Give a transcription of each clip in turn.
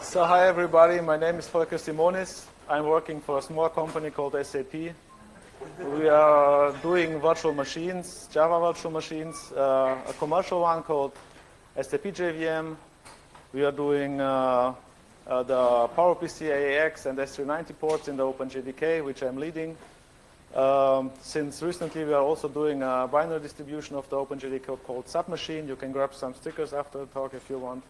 So hi everybody, my name is Volker Simonis. I'm working for a small company called SAP. We are doing virtual machines, Java virtual machines, a commercial one called SAP JVM. We are doing the PowerPC AAX and S390 ports in the OpenJDK, which I'm leading. Since recently, we are also doing a binary distribution of the OpenJDK called Submachine. You can grab some stickers after the talk if you want.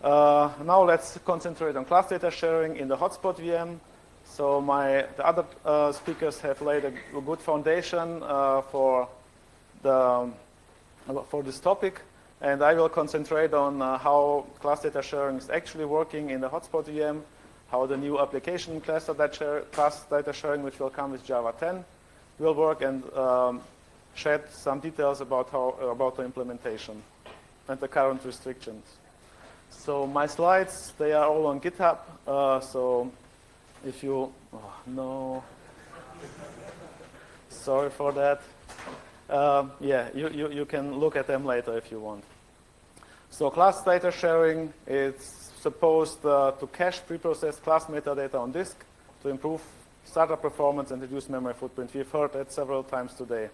Now let's concentrate on class data sharing in the HotSpot VM. So the other speakers have laid a good foundation for this topic, and I will concentrate on how class data sharing is actually working in the HotSpot VM, how the new application class data sharing, which will come with Java 10, will work, and shed some details about the implementation and the current restrictions. So my slides, they are all on GitHub. So if you, no, sorry for that. Yeah, you can look at them later if you want. So class data sharing is supposed to cache preprocessed class metadata on disk to improve startup performance and reduce memory footprint. We've heard that several times today.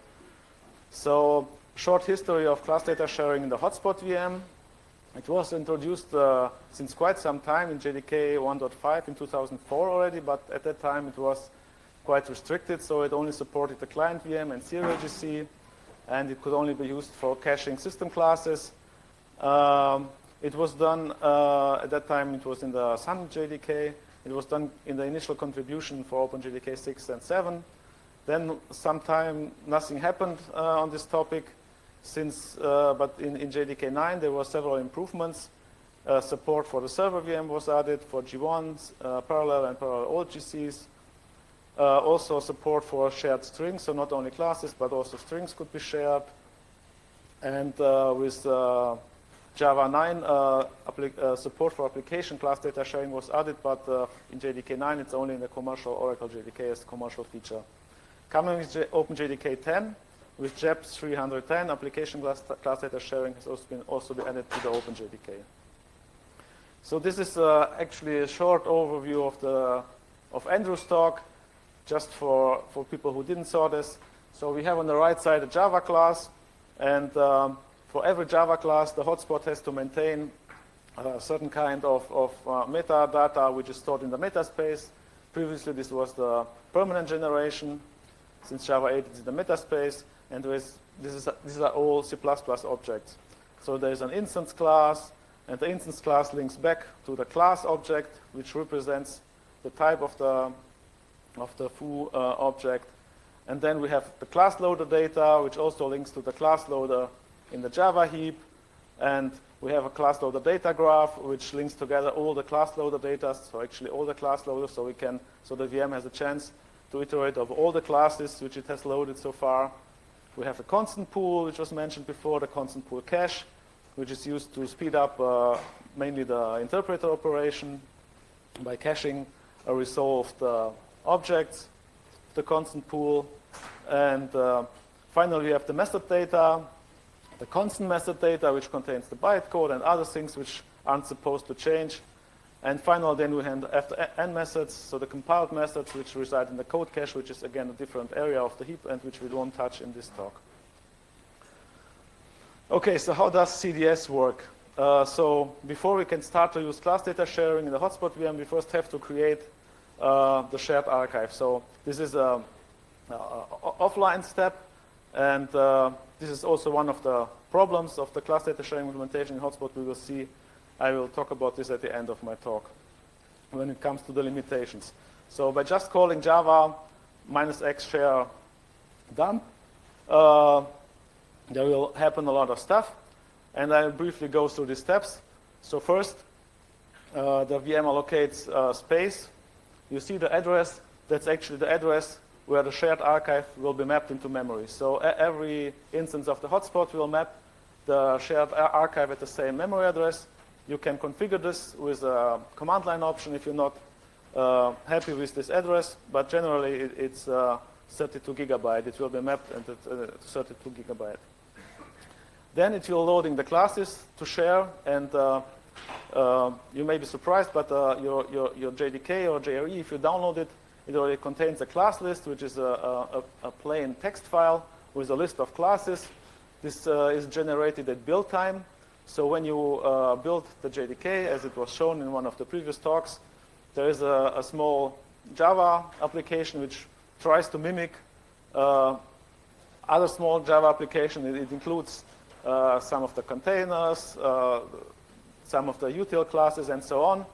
So short history of class data sharing in the HotSpot VM. It was introduced since quite some time in JDK 1.5 in 2004 already, but at that time it was quite restricted, so it only supported the client VM and serial GC, and it could only be used for caching system classes. It was done, at that time it was in the Sun JDK. It was done in the initial contribution for OpenJDK 6 and 7. Then sometime nothing happened on this topic. But in JDK 9 there were several improvements. Support for the server VM was added for G1s, parallel and parallel old GCs. Also support for shared strings, so not only classes but also strings could be shared. And with Java 9, support for application class data sharing was added, but in JDK 9 it's only in the commercial Oracle JDK as a commercial feature. Coming with OpenJDK 10, with JEPS 310, application class data sharing has also been added to the OpenJDK. So this is actually a short overview of Andrew's talk, just for people who didn't saw this. So we have on the right side a Java class, and for every Java class, the hotspot has to maintain a certain kind of metadata which is stored in the metaspace. Previously, this was the permanent generation. Since Java 8 is in the metaspace. And these are all C++ objects. So there's an instance class, and the instance class links back to the class object, which represents the type of the foo object. And then we have the class loader data, which also links to the class loader in the Java heap. And we have a class loader data graph, which links together all the class loader data, so actually all the class loaders, so the VM has a chance to iterate over all the classes which it has loaded so far. We have a constant pool, which was mentioned before, the constant pool cache, which is used to speed up mainly the interpreter operation by caching or resolved objects, the constant pool. And finally, we have the method data, the constant method data, which contains the bytecode and other things which aren't supposed to change. And finally, then we have the end methods, so the compiled methods, which reside in the code cache, which is, again, a different area of the heap and which we won't touch in this talk. OK, so how does CDS work? So before we can start to use class data sharing in the HotSpot VM, we first have to create the shared archive. So this is an offline step, and this is also one of the problems of the class data sharing implementation in HotSpot. We will see. I will talk about this at the end of my talk when it comes to the limitations. So by just calling Java -x share dump, there will happen a lot of stuff. And I'll briefly go through these steps. So first, the VM allocates space. You see the address. That's actually the address where the shared archive will be mapped into memory. So every instance of the hotspot will map the shared archive at the same memory address. You can configure this with a command line option if you're not happy with this address, but generally it's 32 gigabyte. It will be mapped at 32 gigabyte. Then it will loading the classes to share, and You may be surprised, but your JDK or JRE, if you download it, it already contains a class list, which is a plain text file with a list of classes. This is generated at build time. So when you build the JDK, as it was shown in one of the previous talks, there is a small Java application which tries to mimic other small Java application. It includes some of the containers, some of the util classes, and so on,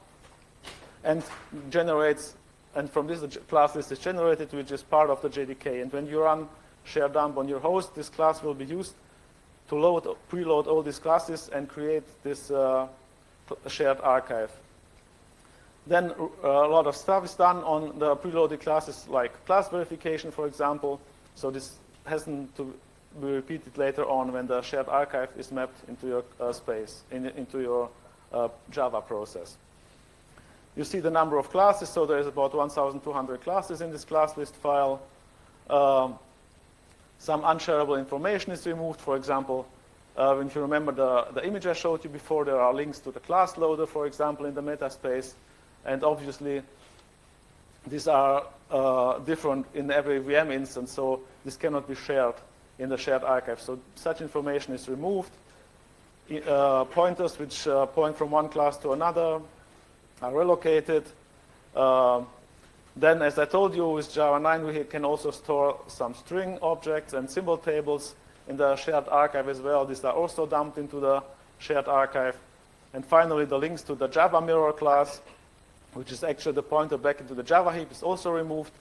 and generates. And from this, the class list is generated, which is part of the JDK. And when you run share dump on your host, this class will be used to preload all these classes and create this shared archive. Then a lot of stuff is done on the preloaded classes, like class verification, for example. So this hasn't to be repeated later on when the shared archive is mapped into your space, into your Java process. You see the number of classes, so there is about 1,200 classes in this class list file. Some unshareable information is removed. For example, if you remember the image I showed you before, there are links to the class loader, for example, in the meta space. And obviously, these are different in every VM instance, so this cannot be shared in the shared archive. So such information is removed. Pointers which point from one class to another are relocated. Then, as I told you, with Java 9, we can also store some string objects and symbol tables in the shared archive as well. These are also dumped into the shared archive. And finally, the links to the Java mirror class, which is actually the pointer back into the Java heap, is also removed,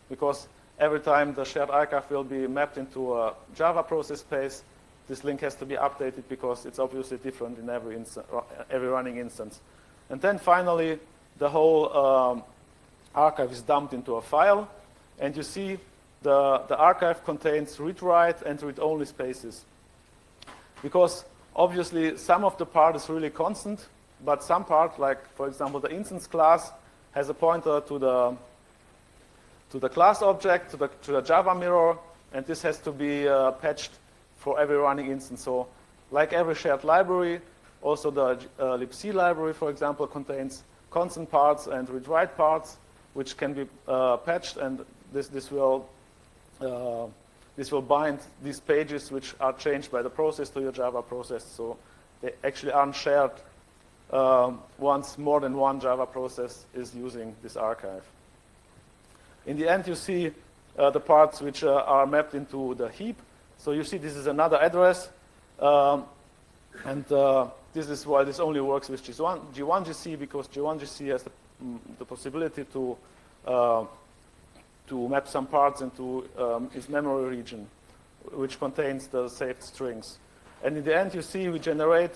because every time the shared archive will be mapped into a Java process space, this link has to be updated because it's obviously different in every running instance. And then finally, the whole archive is dumped into a file, and you see the archive contains read-write and read-only spaces. Because obviously some of the part is really constant, but some part, like for example the instance class, has a pointer to the class object, to the Java mirror, and this has to be patched for every running instance. So like every shared library, also the libc library, for example, contains constant parts and read-write parts, which can be patched, and this will bind these pages which are changed by the process to your Java process. So they actually aren't shared once more than one Java process is using this archive. In the end, you see the parts which are mapped into the heap. So you see this is another address, and this is why this only works with G1GC, because G1GC has the possibility to map some parts into its memory region, which contains the saved strings. And in the end, you see we generate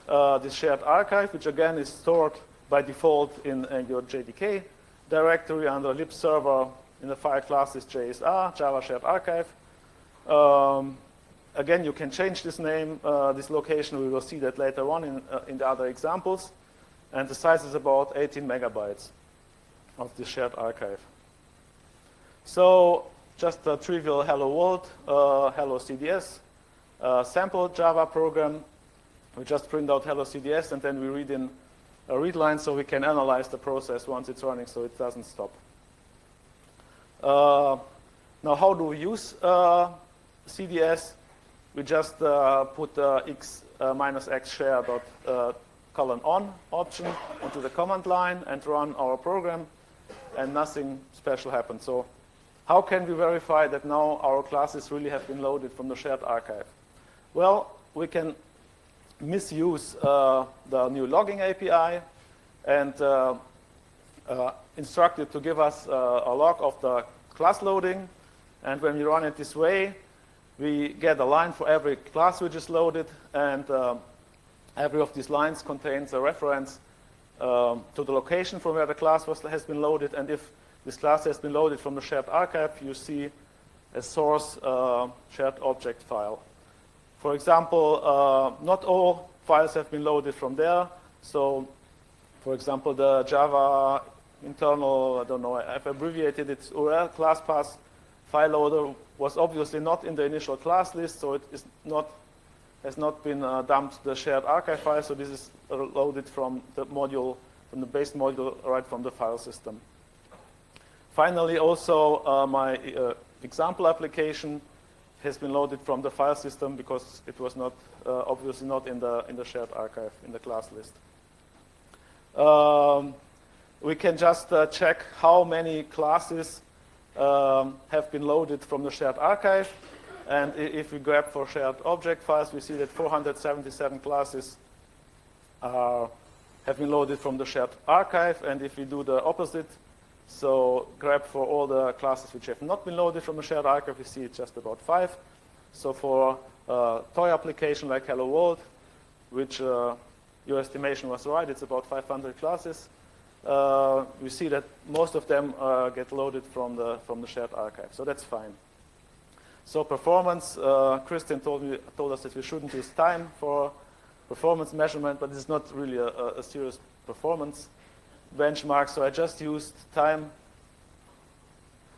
this shared archive, which again is stored by default in your JDK directory under lib server in the file classes JSR, Java Shared Archive. Again, you can change this name, this location. We will see that later on in the other examples. And the size is about 18 megabytes of the shared archive. So just a trivial hello world, hello CDS, sample Java program. We just print out hello CDS, and then we read in a read line so we can analyze the process once it's running so it doesn't stop. Now, how do we use CDS? We just put x minus x share dot :on option onto the command line and run our program, and nothing special happens. So how can we verify that now our classes really have been loaded from the shared archive? Well, we can misuse the new logging API and instruct it to give us a log of the class loading. And when we run it this way, we get a line for every class which is loaded, and every of these lines contains a reference to the location from where the class has been loaded. And if this class has been loaded from the shared archive, you see a source shared object file. For example, not all files have been loaded from there. So, for example, the Java internal, I don't know, I've abbreviated its URL class path file loader was obviously not in the initial class list, so it is not has not been dumped the shared archive file, so this is loaded from the module, from the base module, right from the file system. Finally, also my example application has been loaded from the file system because it was not obviously not in the shared archive in the class list. We can just check how many classes have been loaded from the shared archive. And if we grab for shared object files, we see that 477 classes have been loaded from the shared archive. And if we do the opposite, so grab for all the classes which have not been loaded from the shared archive, we see it's just about 5. So for a toy application like Hello World, which your estimation was right, it's about 500 classes. We see that most of them get loaded from the shared archive, so that's fine. So performance, Christian told us that we shouldn't use time for performance measurement, but it's not really a serious performance benchmark. So I just used time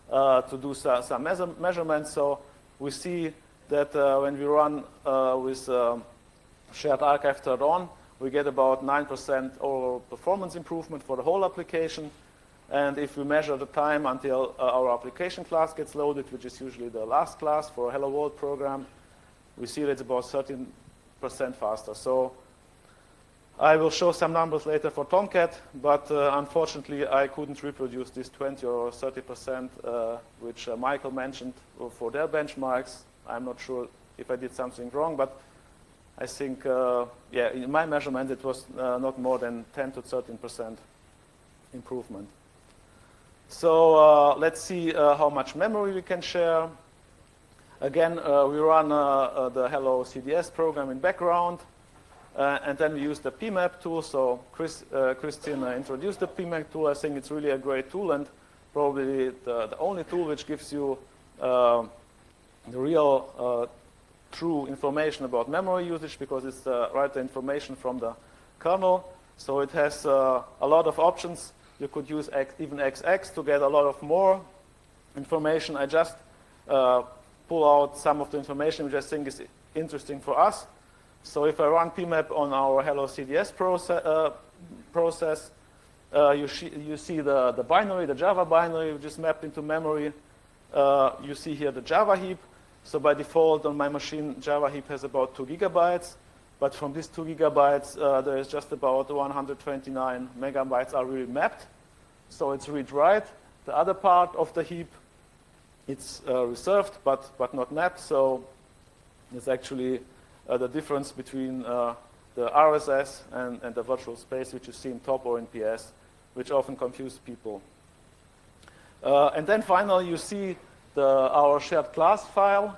to do some measurements. So we see that when we run with shared archive turned on, we get about 9% overall performance improvement for the whole application. And if we measure the time until our application class gets loaded, which is usually the last class for a Hello World program, we see that it's about 13% faster. So I will show some numbers later for Tomcat, but unfortunately I couldn't reproduce this 20 or 30% which Michael mentioned for their benchmarks. I'm not sure if I did something wrong, but I think, yeah, in my measurement it was not more than 10 to 13% improvement. So let's see how much memory we can share. Again, we run the Hello CDS program in background, and then we use the PMAP tool. So Christine introduced the PMAP tool. I think it's really a great tool and probably the only tool which gives you the real true information about memory usage, because it's right the information from the kernel. So it has a lot of options. You could use even XX to get a lot of more information. I just pull out some of the information which I think is interesting for us. So if I run PMAP on our Hello CDS process, you see the binary, the Java binary, which is mapped into memory. You see here the Java heap. So by default on my machine, Java heap has about 2 gigabytes. But from these 2 gigabytes, there is just about 129 megabytes are really mapped. So it's read-write. The other part of the heap, it's reserved, but not mapped. So it's actually the difference between the RSS and the virtual space, which you see in top or in PS, which often confuse people. And then finally, you see our shared class file,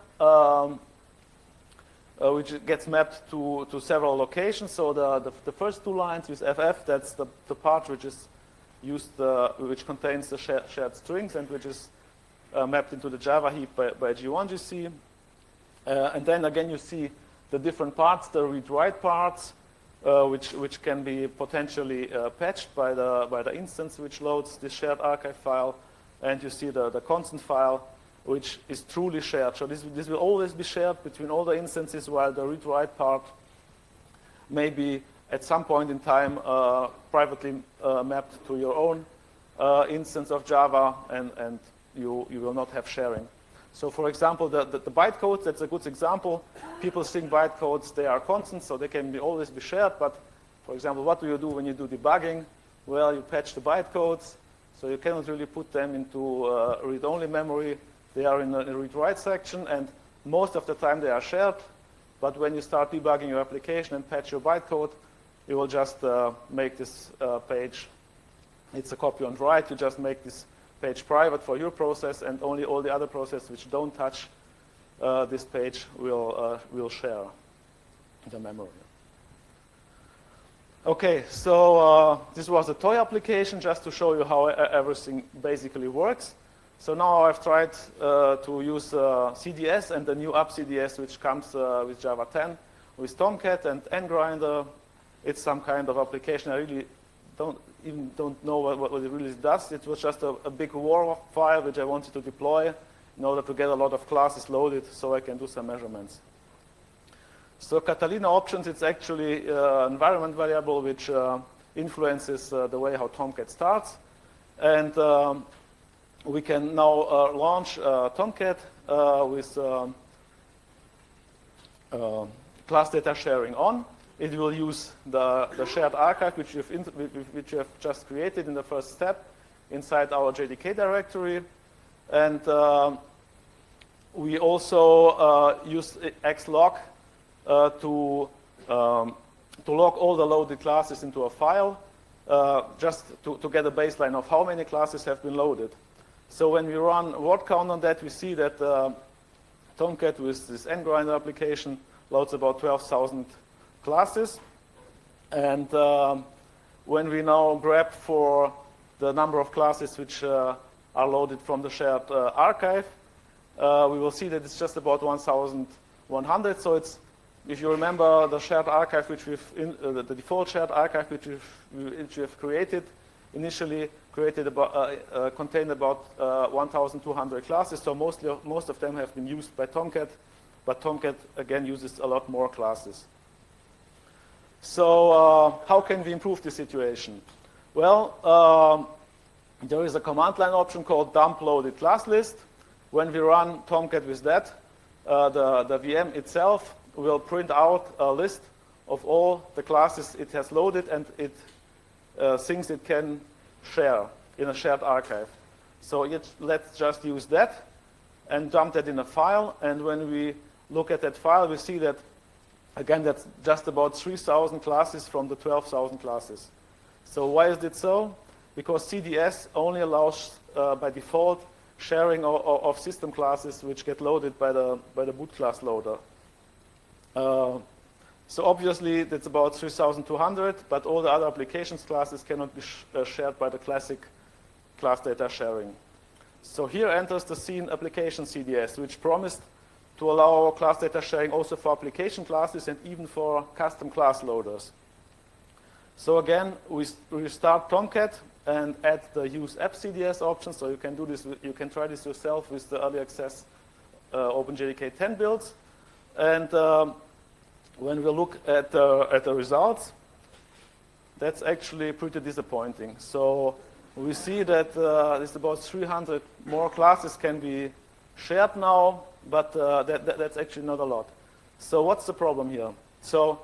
which gets mapped to several locations. So the first 2 lines with FF, that's the part which is used, which contains the shared strings and which is mapped into the Java heap by G1GC. And then again, you see the different parts, the read-write parts, which can be potentially patched by the instance which loads this shared archive file. And you see the constant file, which is truly shared. So this will always be shared between all the instances, while the read-write part may be at some point in time privately mapped to your own instance of Java, and you will not have sharing. So for example, the bytecodes, that's a good example. People think bytecodes, they are constant, so they can always be shared. But for example, what do you do when you do debugging? Well, you patch the bytecodes, so you cannot really put them into read-only memory. They are in the read-write section, and most of the time they are shared. But when you start debugging your application and patch your bytecode, you will just make this page, it's a copy on write, you just make this page private for your process, and only all the other processes which don't touch this page will share the memory. Okay, so this was a toy application just to show you how everything basically works. So now I've tried to use CDS and the new UpCDS, which comes with Java 10, with Tomcat and NGrinder. It's some kind of application. I really don't know what it really does. It was just a big war file which I wanted to deploy in order to get a lot of classes loaded so I can do some measurements. So Catalina options, it's actually an environment variable which influences the way how Tomcat starts. And we can now launch Tomcat with class data sharing on. It will use the shared archive which you have just created in the first step inside our JDK directory. And we also use xlog to log all the loaded classes into a file, just to get a baseline of how many classes have been loaded. So when we run word count on that, we see that Tomcat with this ngrinder application loads about 12,000 classes. And when we now grab for the number of classes which are loaded from the shared archive, we will see that it's just about 1,100. So it's, if you remember the shared archive which the default shared archive which we have created, initially created about, contained about 1,200 classes. So most of them have been used by Tomcat, but Tomcat again uses a lot more classes. So how can we improve the situation? Well, there is a command line option called dump loaded class list. When we run Tomcat with that, the VM itself will print out a list of all the classes it has loaded and it thinks it can share in a shared archive. So let's just use that and dump that in a file. And when we look at that file, we see that, again, that's just about 3,000 classes from the 12,000 classes. So why is it so? Because CDS only allows, by default, sharing of system classes which get loaded by the boot class loader. So obviously that's about 3,200, but all the other applications classes cannot be shared by the classic class data sharing. So here enters the scene application CDS, which promised to allow class data sharing also for application classes and even for custom class loaders. So again, we start Tomcat and add the use app CDS option. So you can do this. You can try this yourself with the early access OpenJDK 10 builds. And when we look at the results, that's actually pretty disappointing. So we see that there's about 300 more classes can be shared now, but that's actually not a lot. So what's the problem here? So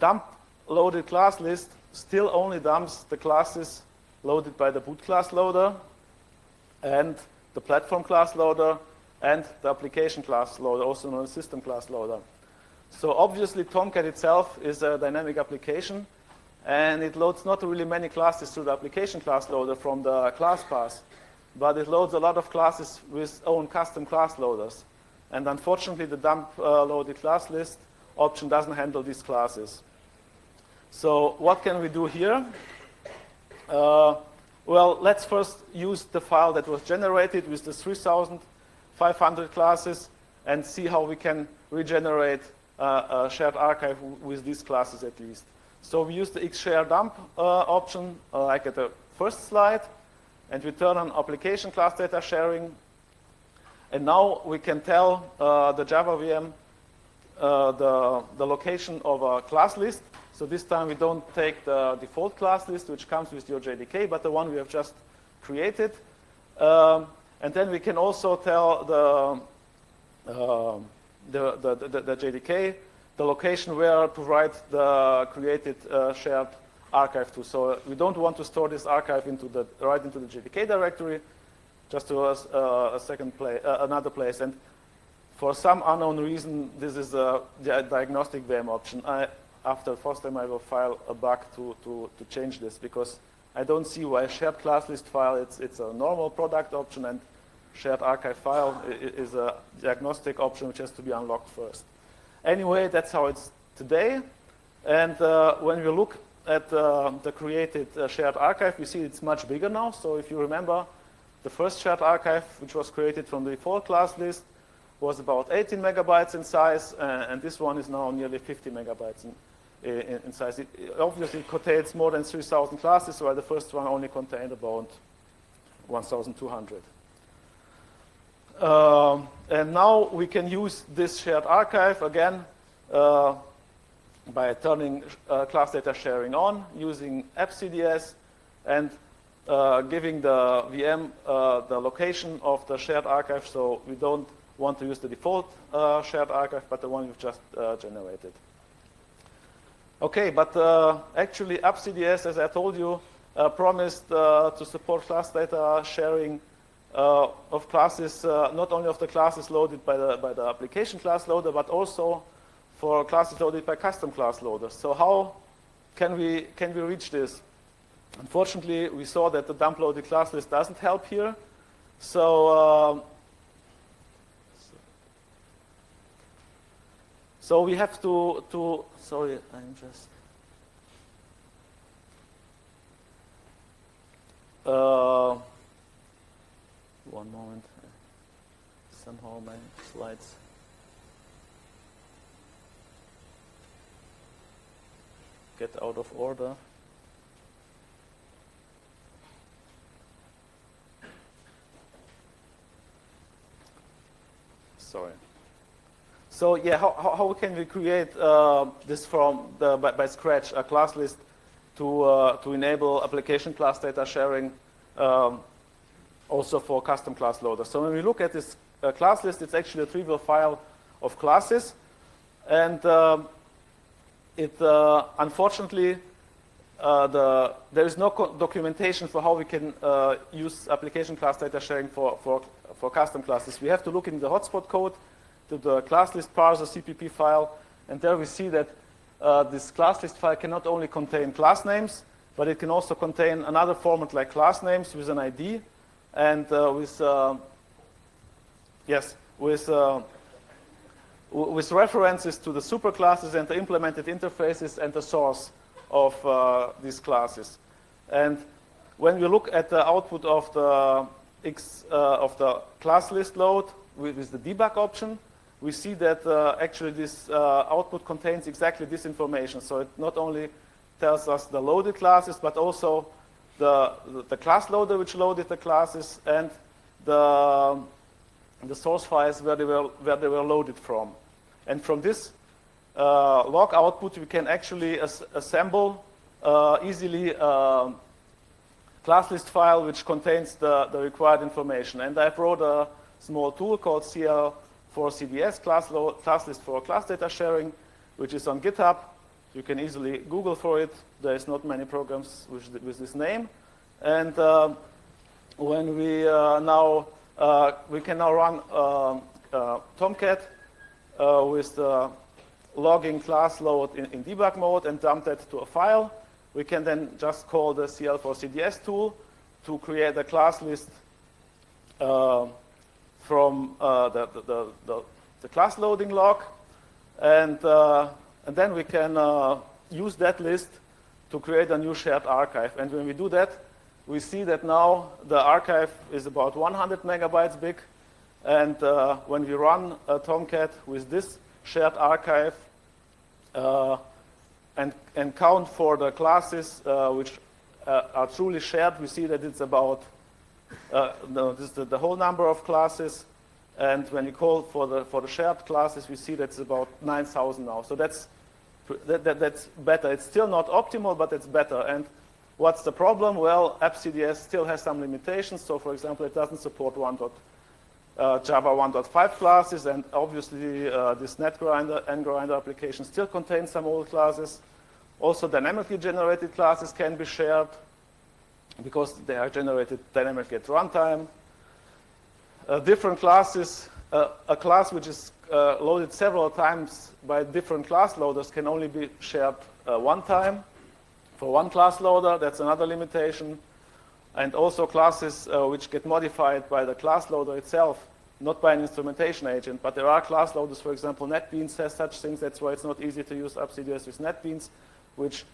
dump loaded class list still only dumps the classes loaded by the boot class loader and the platform class loader and the application class loader, also known as system class loader. So obviously Tomcat itself is a dynamic application and it loads not really many classes to the application class loader from the class path, but it loads a lot of classes with own custom class loaders. And unfortunately the dump loaded class list option doesn't handle these classes. So what can we do here? Well, let's first use the file that was generated with the 3,500 classes and see how we can regenerate a shared archive with these classes at least. So we use the xshare dump option like at the first slide, and we turn on application class data sharing. And now we can tell the Java VM the location of a class list. So this time we don't take the default class list which comes with your JDK, but the one we have just created. And then we can also tell the JDK the location where to write the created shared archive to. So we don't want to store this archive right into the JDK directory, just to another place. And for some unknown reason, this is the diagnostic VM option. After FOSDEM, I will file a bug to change this, because I don't see why a shared class list file, it's a normal product option, and shared archive file is a diagnostic option which has to be unlocked first. Anyway, that's how it's today. And when we look at the created shared archive, we see it's much bigger now. So if you remember, the first shared archive, which was created from the default class list, was about 18 megabytes in size, and this one is now nearly 50 megabytes in size. It obviously contains more than 3,000 classes, while the first one only contained about 1,200. And now we can use this shared archive again by turning class data sharing on using AppCDS and giving the VM the location of the shared archive. So we don't want to use the default shared archive, but the one you've just generated. Okay, but actually AppCDS, as I told you, promised to support class data sharing of classes, not only of the classes loaded by the application class loader, but also for classes loaded by custom class loaders. So how can we reach this? Unfortunately, we saw that the dump loaded class list doesn't help here. So so we have to sorry, I'm just one moment. Somehow my slides get out of order. Sorry. So yeah, how can we create this from by scratch, a class list to enable application class data sharing also for custom class loaders? So when we look at this class list, it's actually a trivial file of classes, and unfortunately there is no documentation for how we can use application class data sharing for custom classes. We have to look in the HotSpot code to the class list parser CPP file, and there we see that this class list file can not only contain class names, but it can also contain another format like class names with an ID, and with references to the superclasses and the implemented interfaces and the source of these classes. And when we look at the output of the class list load with the debug option, we see that actually this output contains exactly this information. So it not only tells us the loaded classes, but also the class loader which loaded the classes and the source files where they were loaded from. And from this log output, we can actually assemble easily a class list file which contains the required information. And I've wrote a small tool called CL4CDS, class list for class data sharing, which is on GitHub. You can easily Google for it. There's not many programs with this name. And when we we can now run Tomcat with the logging class load in debug mode and dump that to a file. We can then just call the CL4CDS tool to create a class list from the class loading log, and then we can use that list to create a new shared archive. And when we do that, we see that now the archive is about 100 megabytes big, and when we run Tomcat with this shared archive and count for the classes which are truly shared, we see that it's about this is the whole number of classes, and when you call for the shared classes, we see that's about 9,000 now. So that's better. It's still not optimal, but it's better. And what's the problem? Well, AppCDS still has some limitations. So, for example, it doesn't support Java 1.5 classes, and obviously this NetGrinder and Grinder application still contains some old classes. Also, dynamically generated classes can be shared because they are generated dynamically at runtime. Different classes, a class which is loaded several times by different class loaders can only be shared one time for one class loader. That's another limitation. And also classes which get modified by the class loader itself, not by an instrumentation agent. But there are class loaders, for example, NetBeans has such things. That's why it's not easy to use AppCDS with NetBeans, which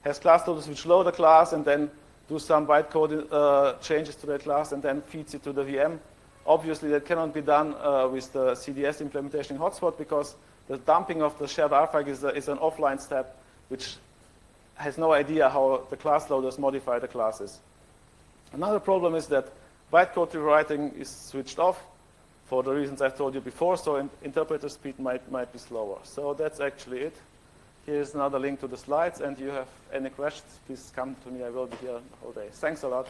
has class loaders which load a class and then do some bytecode changes to that class and then feeds it to the VM. Obviously, that cannot be done with the CDS implementation in HotSpot because the dumping of the shared archive is an offline step which has no idea how the class loaders modify the classes. Another problem is that bytecode rewriting is switched off for the reasons I told you before, so interpreter speed might be slower. So that's actually it. Here's another link to the slides, and you have any questions, please come to me. I will be here the whole day. Thanks a lot.